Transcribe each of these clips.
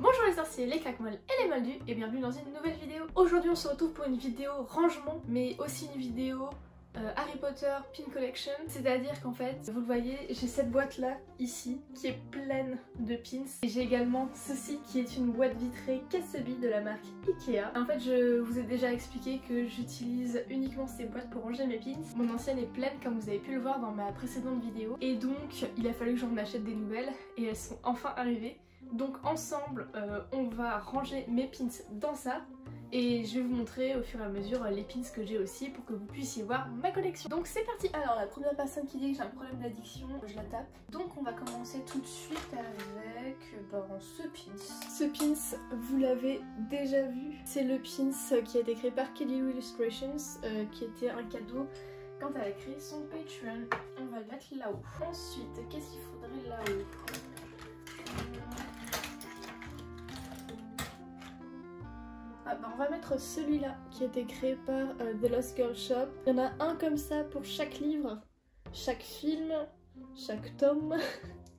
Bonjour les sorciers, les claquemolles et les moldus et bienvenue dans une nouvelle vidéo. Aujourd'hui on se retrouve pour une vidéo rangement mais aussi une vidéo Harry Potter Pin Collection. C'est-à-dire qu'en fait, vous le voyez, j'ai cette boîte là, ici, qui est pleine de pins. Et j'ai également ceci qui est une boîte vitrée Katsubi de la marque Ikea. En fait, je vous ai déjà expliqué que j'utilise uniquement ces boîtes pour ranger mes pins. Mon ancienne est pleine comme vous avez pu le voir dans ma précédente vidéo. Et donc, il a fallu que j'en achète des nouvelles et elles sont enfin arrivées. Donc ensemble, on va ranger mes pins dans ça. Et je vais vous montrer au fur et à mesure les pins que j'ai aussi pour que vous puissiez voir ma collection. Donc c'est parti. Alors la première personne qui dit que j'ai un problème d'addiction, je la tape. Donc on va commencer tout de suite avec ce pins. Ce pins, vous l'avez déjà vu. C'est le pins qui a été créé par Kelly Illustrations, qui était un cadeau quand elle a créé son Patreon. On va le mettre là-haut. Ensuite, qu'est-ce qu'il faudrait là-haut? On va mettre celui-là qui a été créé par The Lost Girl Shop. Il y en a un comme ça pour chaque livre, chaque film, chaque tome.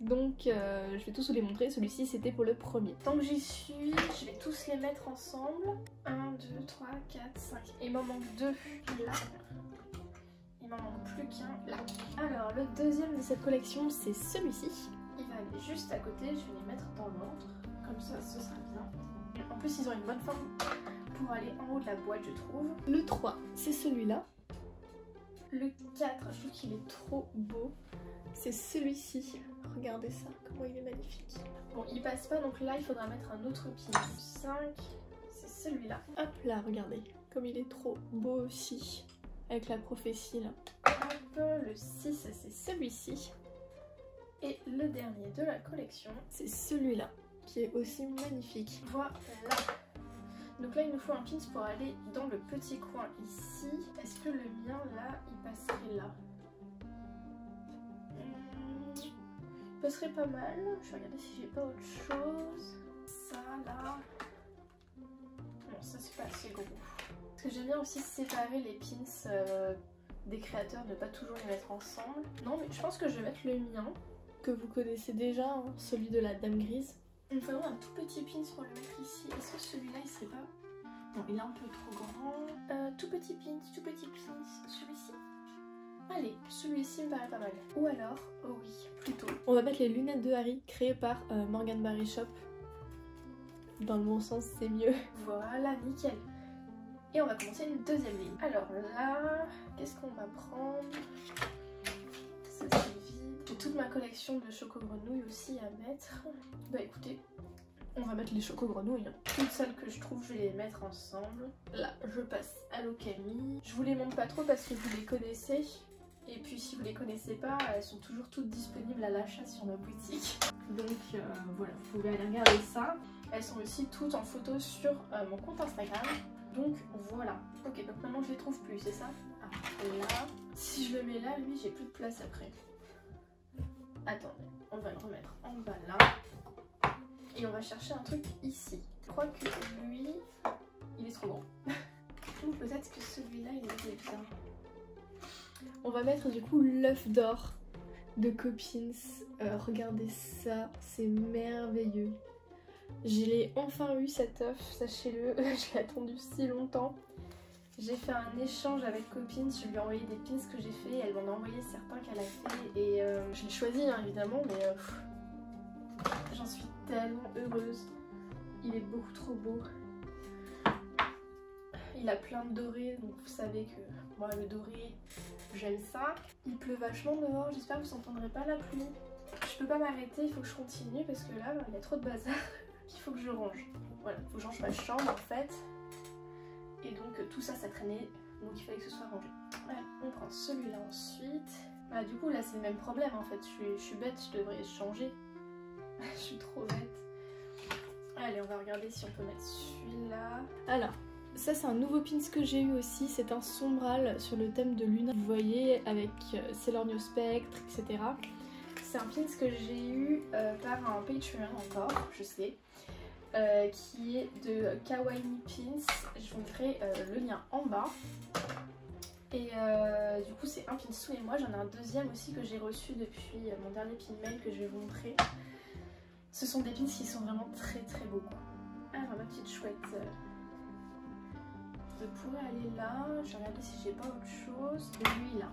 Donc je vais tous vous les montrer. Celui-ci c'était pour le premier. Tant que j'y suis, je vais tous les mettre ensemble. 1, 2, 3, 4, 5. Il m'en manque 2 là. Il m'en manque plus qu'un là. Alors le deuxième de cette collection c'est celui-ci. Il va aller juste à côté, je vais les mettre dans l'ordre. Comme ça ce sera bien. En plus ils ont une bonne forme pour aller en haut de la boîte je trouve. Le 3 c'est celui-là. Le 4 je trouve qu'il est trop beau. C'est celui-ci. Regardez ça, comment il est magnifique. Bon il passe pas donc là il faudra mettre un autre pin. Le 5 c'est celui-là. Hop là regardez comme il est trop beau aussi. Avec la prophétie là. Hop, le 6 c'est celui-ci. Et le dernier de la collection c'est celui-là, qui est aussi magnifique. Voilà. Donc là il nous faut un pins pour aller dans le petit coin ici. Est-ce que le mien là il passerait là? Il passerait pas mal. Je vais regarder si j'ai pas autre chose. Ça là. Non ça c'est pas assez gros. Parce que j'aime bien aussi séparer les pins des créateurs, ne pas toujours les mettre ensemble. Non mais je pense que je vais mettre le mien, que vous connaissez déjà, hein, celui de la Dame Grise. Il me faudrait un tout petit pins pour le mettre ici. Est-ce que celui-là il serait pas... Non, il est un peu trop grand. Tout petit pins, celui-ci. Allez, celui-ci me paraît pas mal. Ou alors, oh oui, plutôt. On va mettre les lunettes de Harry créées par Morgan Barry Shop. Dans le bon sens, c'est mieux. Voilà, nickel. Et on va commencer une deuxième ligne. Alors là, qu'est-ce qu'on va prendre? Ça c'est vide. J'ai toute ma collection de choco-grenouilles aussi à mettre. Bah écoutez, on va mettre les choco-grenouilles. Toutes celles que je trouve, je vais les mettre ensemble. Là, je passe à l'Okami. Je vous les montre pas trop parce que vous les connaissez. Et puis si vous les connaissez pas, elles sont toujours toutes disponibles à l'achat sur ma boutique. Donc voilà, vous pouvez aller regarder ça. Elles sont aussi toutes en photo sur mon compte Instagram. Donc voilà. Ok, donc maintenant je les trouve plus, c'est ça? Ah, là. Si je le mets là, lui, j'ai plus de place après. Attendez, on va le remettre en bas là. Et on va chercher un truc ici. Je crois que lui, il est trop grand. Ou peut-être que celui-là, il est bien. On va mettre du coup l'œuf d'or de Coppins. Regardez ça, c'est merveilleux. Je l'ai enfin eu cet œuf, sachez-le, je l'ai attendu si longtemps. J'ai fait un échange avec Coppins, je lui ai envoyé des pins que j'ai fait, elle m'en a envoyé certains qu'elle a fait et je l'ai choisi hein, évidemment mais j'en suis tellement heureuse. Il est beaucoup trop beau. Il a plein de dorés donc vous savez que moi le doré j'aime ça. Il pleut vachement dehors, j'espère que vous n'entendrez pas la pluie. Je peux pas m'arrêter, il faut que je continue parce que là il y a trop de bazar. Qu'il faut que je range. Voilà, il faut que je range ma chambre en fait. Et donc tout ça, ça traînait. Donc il fallait que ce soit rangé. Voilà, on prend celui-là ensuite. Bah du coup là c'est le même problème en fait. Je suis bête, je devrais changer. Je suis trop bête. Allez, on va regarder si on peut mettre celui-là. Alors, ça c'est un nouveau pins que j'ai eu aussi. C'est un sombral sur le thème de Luna. Vous voyez avec Sailor New Spectre, etc. C'est un pins que j'ai eu par un Patreon encore, je sais. Qui est de Kawaii Pins. Je vous mettrai le lien en bas. Et du coup c'est un pin tous les mois. J'en ai un deuxième aussi que j'ai reçu depuis mon dernier pin mail que je vais vous montrer. Ce sont des pins qui sont vraiment très très beaux quoi. Alors ma petite chouette de pourrait aller là. Je vais regarder si j'ai pas autre chose. Lui là.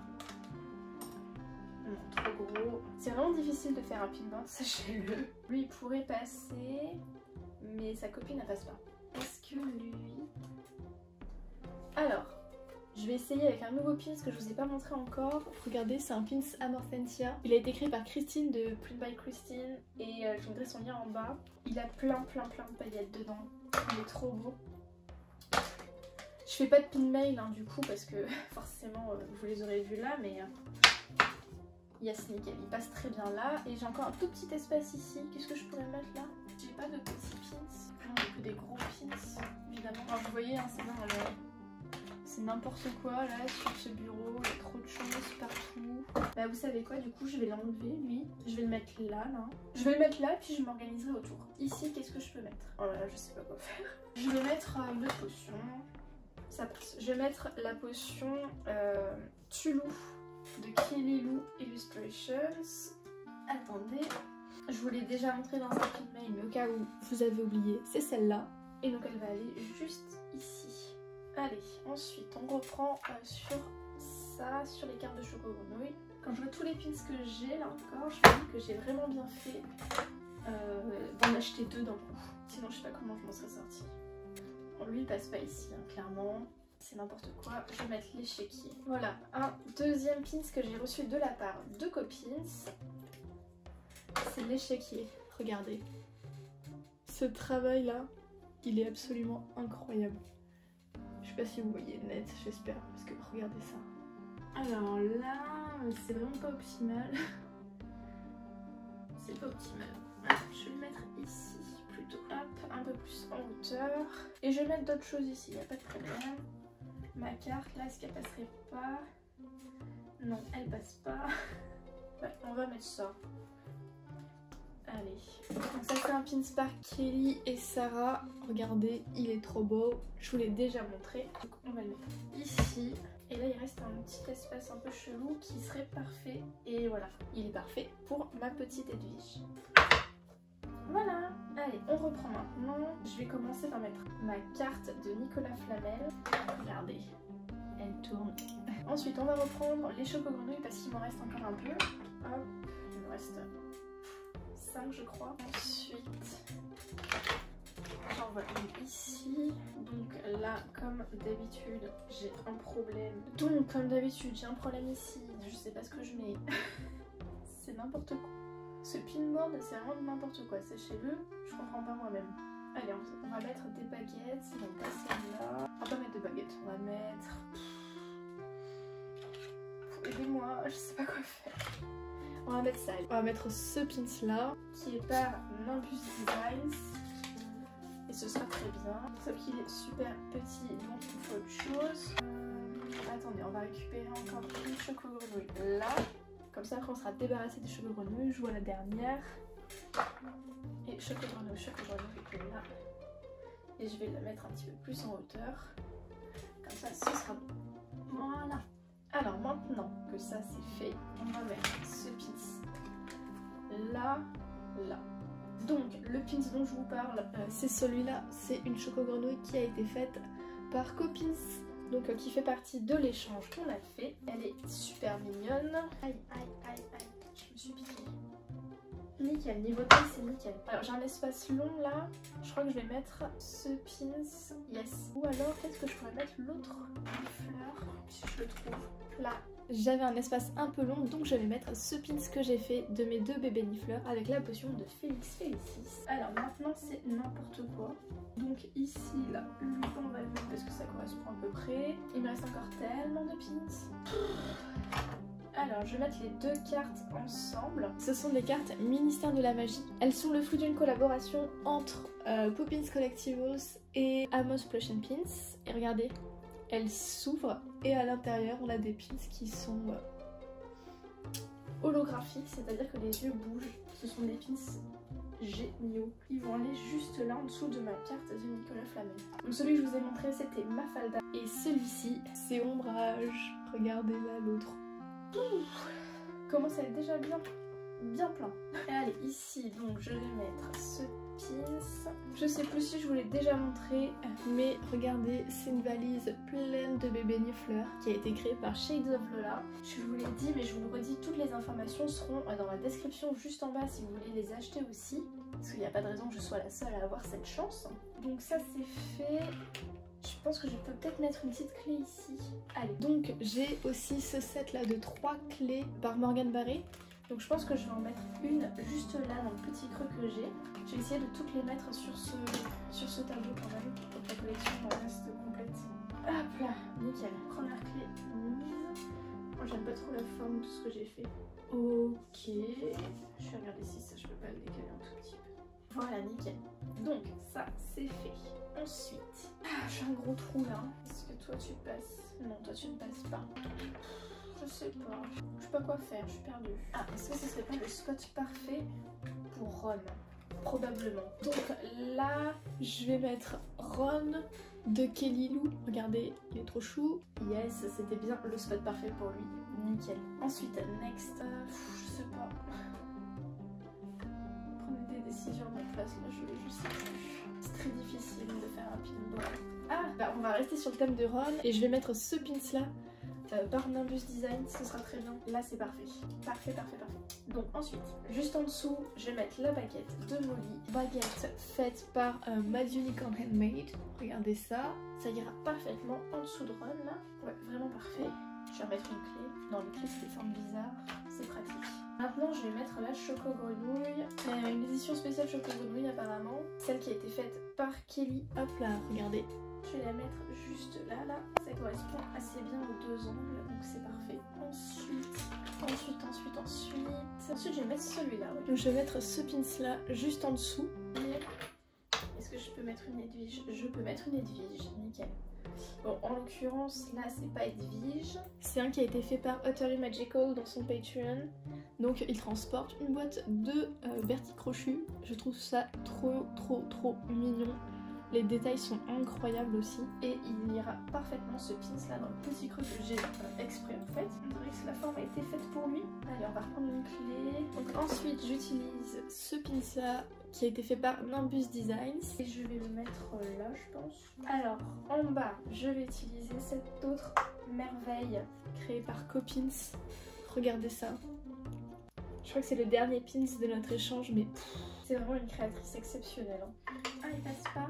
Non, trop gros. C'est vraiment difficile de faire un pin board, sachez-le. Lui il pourrait passer, mais sa copine ne passe pas. Est-ce que lui... Alors, je vais essayer avec un nouveau pins que je vous ai pas montré encore. Regardez, c'est un pins Amorphentia. Il a été créé par Christine de Print by Christine et je vous mettrai son lien en bas. Il a plein de paillettes dedans. Il est trop beau. Je fais pas de pin mail hein, du coup parce que forcément vous les aurez vus là, mais il y a ce nickel, il passe très bien là. Et j'ai encore un tout petit espace ici. Qu'est-ce que je pourrais mettre là? J'ai pas de petits pins, non, que des gros pins évidemment. Alors, vous voyez, hein, c'est n'importe quoi là sur ce bureau, il y a trop de choses partout. Bah vous savez quoi, du coup je vais l'enlever lui, je vais le mettre là, Je vais le mettre là puis je m'organiserai autour. Ici qu'est-ce que je peux mettre? Oh là là, je sais pas quoi faire. Je vais mettre une autre potion, ça passe. Je vais mettre la potion Tulou de Kililou Illustrations. Attendez, je vous l'ai déjà montré dans un pin mail mais au cas où vous avez oublié, c'est celle-là. Et donc elle va aller juste ici. Allez, ensuite on reprend sur ça, sur les cartes de Choco Grenouille. Quand je vois tous les pins que j'ai là encore, je me dis que j'ai vraiment bien fait d'en acheter deux d'un coup. Sinon je sais pas comment je m'en serais sortie. Bon, lui il passe pas ici, hein, clairement. C'est n'importe quoi. Je vais mettre l'échiquier. Voilà, un deuxième pins que j'ai reçu de la part de copines. C'est l'échiquier. Regardez. Ce travail là, il est absolument incroyable. Je sais pas si vous voyez net, j'espère, parce que regardez ça. Alors là, c'est vraiment pas optimal. C'est pas optimal. Alors, je vais le mettre ici plutôt. Hop, un peu plus en hauteur. Et je vais mettre d'autres choses ici, y a pas de problème. Ma carte là, est-ce qu'elle passerait pas? Non, elle passe pas. Ouais, on va mettre ça. Allez. Donc ça c'est un pins par Kelly et Sarah. Regardez, il est trop beau. Je vous l'ai déjà montré. Donc on va le mettre ici. Et là il reste un petit espace un peu chelou qui serait parfait. Et voilà, il est parfait pour ma petite Edwige. Voilà. Allez, on reprend maintenant. Je vais commencer par mettre ma carte de Nicolas Flamel. Regardez, elle tourne. Ensuite on va reprendre les Choco Grenouilles parce qu'il m'en reste encore un peu. Hop, il me reste 5 je crois. Ensuite j'en vois une ici. Donc là comme d'habitude j'ai un problème. Donc comme d'habitude j'ai un problème ici. Je sais pas ce que je mets. C'est n'importe quoi. Ce pinboard c'est vraiment n'importe quoi. Sachez-le, je comprends pas moi-même. Allez on va mettre des baguettes. Donc pas celle-là. On va pas mettre de baguettes. On va mettre... Aidez-moi, je sais pas quoi faire. On va mettre ça. On va mettre ce pins là qui est par Nimbus Designs et ce sera très bien. Sauf qu'il est super petit donc il faut autre chose. Attendez, on va récupérer encore une Choco Grenouille là. Comme ça après on sera débarrassé des Choco Grenouilles. Je vois la dernière. Et Choco Grenouille là. Et je vais la mettre un petit peu plus en hauteur. Comme ça ce sera bon. Voilà. Alors maintenant que ça c'est fait, on va mettre ce pins là, là. Donc le pins dont je vous parle, c'est celui-là, c'est une Choco Grenouille qui a été faite par Copins, donc qui fait partie de l'échange qu'on a fait. Elle est super mignonne. Aïe aïe aïe aïe, je me suis piquée. Nickel, niveau taille c'est nickel. Alors j'ai un espace long là, je crois que je vais mettre ce pins, yes. Ou alors qu'est-ce que je pourrais mettre l'autre fleur, si je le trouve. Là, j'avais un espace un peu long donc je vais mettre ce pins que j'ai fait de mes deux bébés nifleurs avec la potion de Félix Félicis. Alors maintenant c'est n'importe quoi. Donc ici là, lui on va le mettre parce que ça correspond à peu près. Il me reste encore tellement de pins. Alors je vais mettre les deux cartes ensemble. Ce sont des cartes Ministère de la Magie. Elles sont le fruit d'une collaboration entre Poppins Collectibles et Amos Plush & Pins. Et regardez, elles s'ouvrent et à l'intérieur on a des pins qui sont holographiques, c'est-à-dire que les yeux bougent. Ce sont des pins géniaux. Ils vont aller juste là en dessous de ma carte de Nicolas Flamel. Donc celui que je vous ai montré c'était Mafalda et celui-ci c'est Ombrage. Regardez là l'autre. Comment ça est déjà bien. bien plein. Et allez, ici, donc je vais mettre ce pins. Je sais plus si je vous l'ai déjà montré, mais regardez, c'est une valise pleine de bébés nifleurs qui a été créée par Shades of Lola. Je vous l'ai dit, mais je vous le redis, toutes les informations seront dans la description juste en bas si vous voulez les acheter aussi. Parce qu'il n'y a pas de raison que je sois la seule à avoir cette chance. Donc ça c'est fait. Je pense que je peux peut-être mettre une petite clé ici. Allez, donc j'ai aussi ce set là de 3 clés par Morgan Barré. Donc je pense que je vais en mettre une juste là dans le petit creux que j'ai. Je vais essayer de toutes les mettre sur ce tableau quand même, pour que la collection reste complète. Hop là, nickel. Première clé mise. Moi j'aime pas trop la forme de ce que j'ai fait. Ok. Je vais regarder si ça je peux pas le décaler un tout petit peu. Voilà, nickel. Donc ça c'est fait. Ensuite, j'ai un gros trou là. Est-ce que toi tu passes? Non, toi tu ne passes pas. Je sais pas. Je sais pas quoi faire, je suis perdue. Ah, est-ce que ce serait pas le spot parfait pour Ron? Probablement. Donc là, je vais mettre Ron de Kelly Lou. Regardez, il est trop chou. Yes, c'était bien le spot parfait pour lui. Nickel. Ensuite, next. Je sais pas. Prenez des décisions à ma place, là, je sais plus. C'est très difficile de faire un pin blanc. Ah, bah on va rester sur le thème de Ron et je vais mettre ce pins là par Nimbus Design, ce sera très bien. Là c'est parfait. Parfait, parfait, parfait. Donc ensuite, juste en dessous, je vais mettre la baguette de Molly. Baguette faite par Mad Unicorn Handmade. Regardez ça. Ça ira parfaitement en dessous de Ron là. Ouais, vraiment parfait. Je vais remettre une clé. Non, les clés c'est des formes bizarres. C'est pratique. Maintenant, je vais mettre la Choco Grenouille. Une édition spéciale Choco Grenouille apparemment. Celle qui a été faite par Kelly. Hop là, regardez. Je vais la mettre juste là, là. Ça correspond assez bien aux deux angles, donc c'est parfait. Ensuite, je vais mettre celui-là. Ouais. Donc je vais mettre ce pins là juste en dessous. Est-ce que je peux mettre une Edwige? Je peux mettre une Edwige, nickel. Bon, en l'occurrence, là, c'est pas Edwige. C'est un qui a été fait par Utterly Magical dans son Patreon. Donc, il transporte une boîte de Bertie Crochu. Je trouve ça trop mignon. Les détails sont incroyables aussi. Et il ira parfaitement ce pins là dans le petit creux que j'ai exprès en fait. On dirait que la forme a été faite pour lui. Allez, on va reprendre une clé. Donc ensuite, j'utilise ce pins là qui a été fait par Nimbus Designs. Et je vais le mettre là, je pense. Alors, en bas, je vais utiliser cette autre merveille créée par Copins. Regardez ça. Je crois que c'est le dernier pins de notre échange, mais c'est vraiment une créatrice exceptionnelle. Hein. Ah, il passe pas.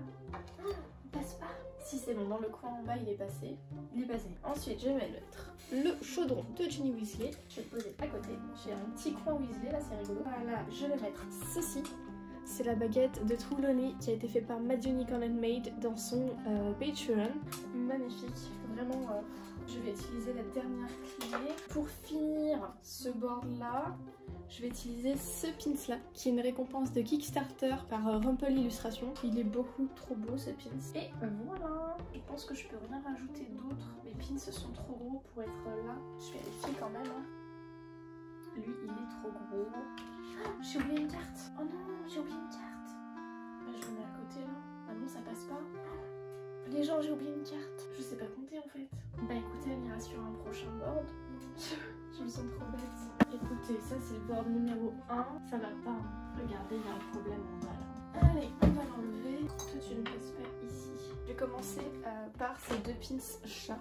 Oh, il passe pas. Si, c'est bon, dans le coin en bas, il est passé. Il est passé. Ensuite, je vais mettre le chaudron de Ginny Weasley. Je vais le poser à côté. J'ai un petit coin Weasley, là, c'est rigolo. Voilà, je vais mettre ceci. C'est la baguette de Trelawney qui a été faite par Mad Unicorn Handmade dans son Patreon. Magnifique, vraiment. Je vais utiliser la dernière clé. Pour finir ce board là, je vais utiliser ce pins là, qui est une récompense de Kickstarter par Rumple Illustration. Il est beaucoup trop beau ce pins. Et voilà, je pense que je peux rien rajouter d'autre. Les pins sont trop gros pour être là. Je vérifie quand même. Hein. Lui, il est trop gros. Oh, j'ai oublié une carte. Oh non, j'ai oublié une carte. Bah, je le mets à côté là. Ah non, ça passe pas. Les gens, j'ai oublié une carte. Je sais pas compter en fait. Bah écoutez, elle ira sur un prochain board. Je me sens trop bête. Écoutez, ça c'est le board numéro 1. Ça va pas. Hein. Regardez, il y a un problème en bas là. Allez, on va l'enlever. Toi, tu ne passes pas ici. Je vais commencer par ces deux pins chats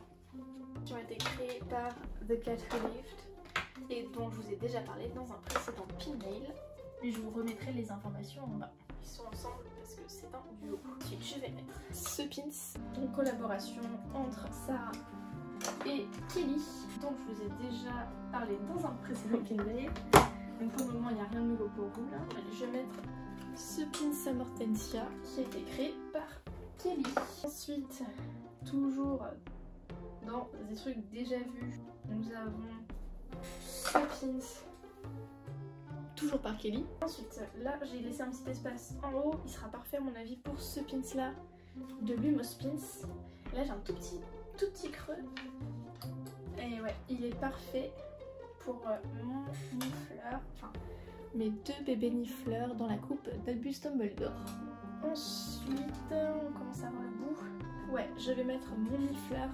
qui ont été créés par The Cat Who Lived et dont je vous ai déjà parlé dans un précédent pin mail. Et je vous remettrai les informations en bas. Ils sont ensemble parce que c'est un duo. Ensuite, je vais mettre ce pins en collaboration entre Sarah et Kelly, dont je vous ai déjà parlé dans un précédent pin mail. Donc pour le moment, il n'y a rien de nouveau pour vous là. Allez, je vais mettre ce pins à Mortensia qui a été créé par Kelly. Ensuite, toujours dans des trucs déjà vus, nous avons ce pins toujours par Kelly. Ensuite, là, j'ai laissé un petit espace en haut. Il sera parfait à mon avis pour ce pins là de Lumos Pins. Là, j'ai un tout petit creux. Et ouais, il est parfait pour mon nifleur. Enfin, mes deux bébés nifleurs dans la coupe d'Albus Dumbledore. Ensuite, on commence à avoir le bout. Ouais, je vais mettre mon nifleur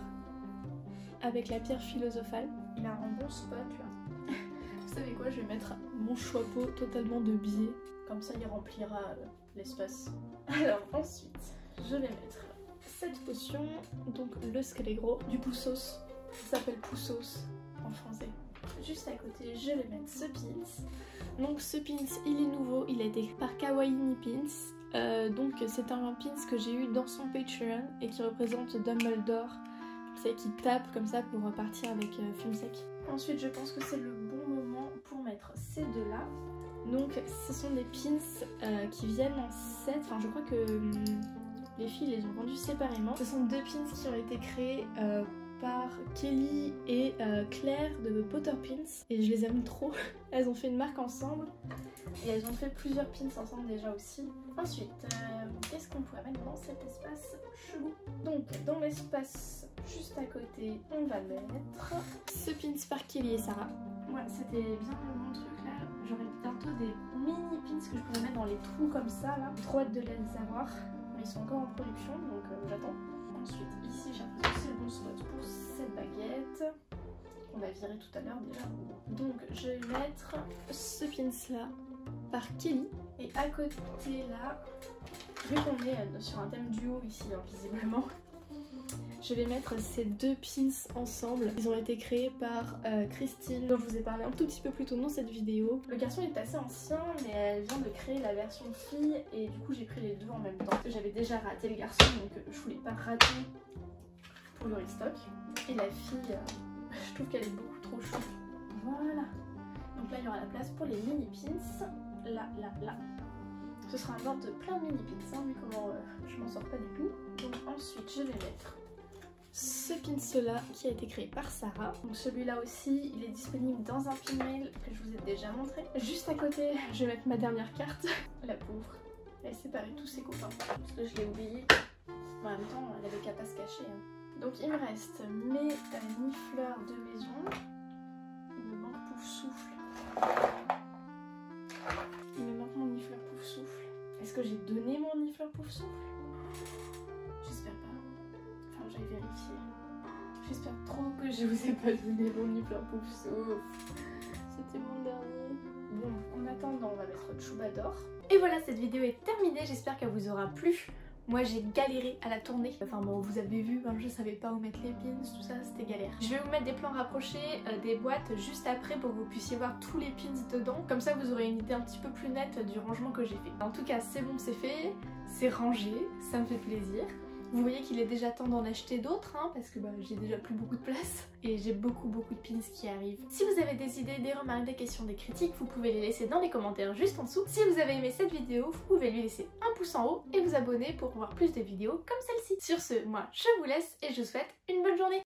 avec la pierre philosophale. Il a un bon spot là. savez quoi, je vais mettre mon chapeau totalement de biais. Comme ça, il remplira l'espace. Alors ensuite, je vais mettre cette potion, donc le Skelegro, du Poussos. Ça s'appelle Poussos en français. Juste à côté, je vais mettre ce pins. Donc ce pins, il est nouveau, il a été écrit par Kawaii Ni Pins. Donc c'est un pins que j'ai eu dans son Patreon et qui représente Dumbledore, c'est qui tape comme ça pour repartir avec Fumsec. Ensuite, je pense que c'est le bon moment pour mettre ces deux là. Donc ce sont des pins qui viennent en set, enfin je crois que les filles les ont vendus séparément. Ce sont deux pins qui ont été créés par Kelly et Claire de Potter Pins et je les aime trop. Elles ont fait une marque ensemble et elles ont fait plusieurs pins ensemble déjà aussi. Ensuite, qu'est-ce qu'on pourrait mettre dans cet espace chelou? Donc dans l'espace juste à côté, on va mettre ce pins par Kelly et Sarah. Ouais, c'était bien mon truc là. J'aurai bientôt des mini pins que je pourrais mettre dans les trous comme ça là. Trop hâte de les avoir, mais ils sont encore en production donc j'attends. Ensuite, ici j'ai l'impression que c'est le bon spot pour cette baguette qu'on a viré tout à l'heure déjà. Donc je vais mettre ce pins là par Kelly. Et à côté là, vu qu'on est sur un thème duo ici visiblement, je vais mettre ces deux pins ensemble. Ils ont été créés par Christine, dont je vous ai parlé un tout petit peu plus tôt dans cette vidéo. Le garçon est assez ancien, mais elle vient de créer la version fille et du coup j'ai pris les deux en même temps. J'avais déjà raté le garçon, donc je voulais pas rater pour le restock. Et la fille, je trouve qu'elle est beaucoup trop chaude. Voilà. Donc là il y aura la place pour les mini pins. Là. Ce sera un genre de plein de mini pins, hein, vu comment je m'en sors pas du tout. Donc ensuite je vais mettre ce pins là qui a été créé par Sarah. Donc celui-là aussi, il est disponible dans un pin mail que je vous ai déjà montré. Juste à côté, je vais mettre ma dernière carte. La pauvre, elle a séparé tous ses copains parce que je l'ai oublié. En même temps, elle avait qu'à pas se cacher. Hein. Donc il me reste mes nifleurs de maison. Il me manque Pouf Souffle. Il me manque mon nifleur Pouf Souffle. Est-ce que j'ai donné mon nifleur Pouf Souffle? J'espère pas. Enfin, j'ai vérifié. J'espère trop que je vous ai pas donné mon nifleur Pouf Souffle. C'était mon dernier. Bon, en attendant, on va mettre Troubadour. Et voilà, cette vidéo est terminée. J'espère qu'elle vous aura plu. Moi j'ai galéré à la tourner, enfin bon vous avez vu, hein, je savais pas où mettre les pins, tout ça c'était galère. Je vais vous mettre des plans rapprochés des boîtes juste après pour que vous puissiez voir tous les pins dedans. Comme ça vous aurez une idée un petit peu plus nette du rangement que j'ai fait. En tout cas c'est bon, c'est fait, c'est rangé, ça me fait plaisir. Vous voyez qu'il est déjà temps d'en acheter d'autres hein, parce que j'ai déjà plus beaucoup de place et j'ai beaucoup de pins qui arrivent. Si vous avez des idées, des remarques, des questions, des critiques, vous pouvez les laisser dans les commentaires juste en dessous. Si vous avez aimé cette vidéo, vous pouvez lui laisser un pouce en haut et vous abonner pour voir plus de vidéos comme celle-ci. Sur ce, moi je vous laisse et je vous souhaite une bonne journée.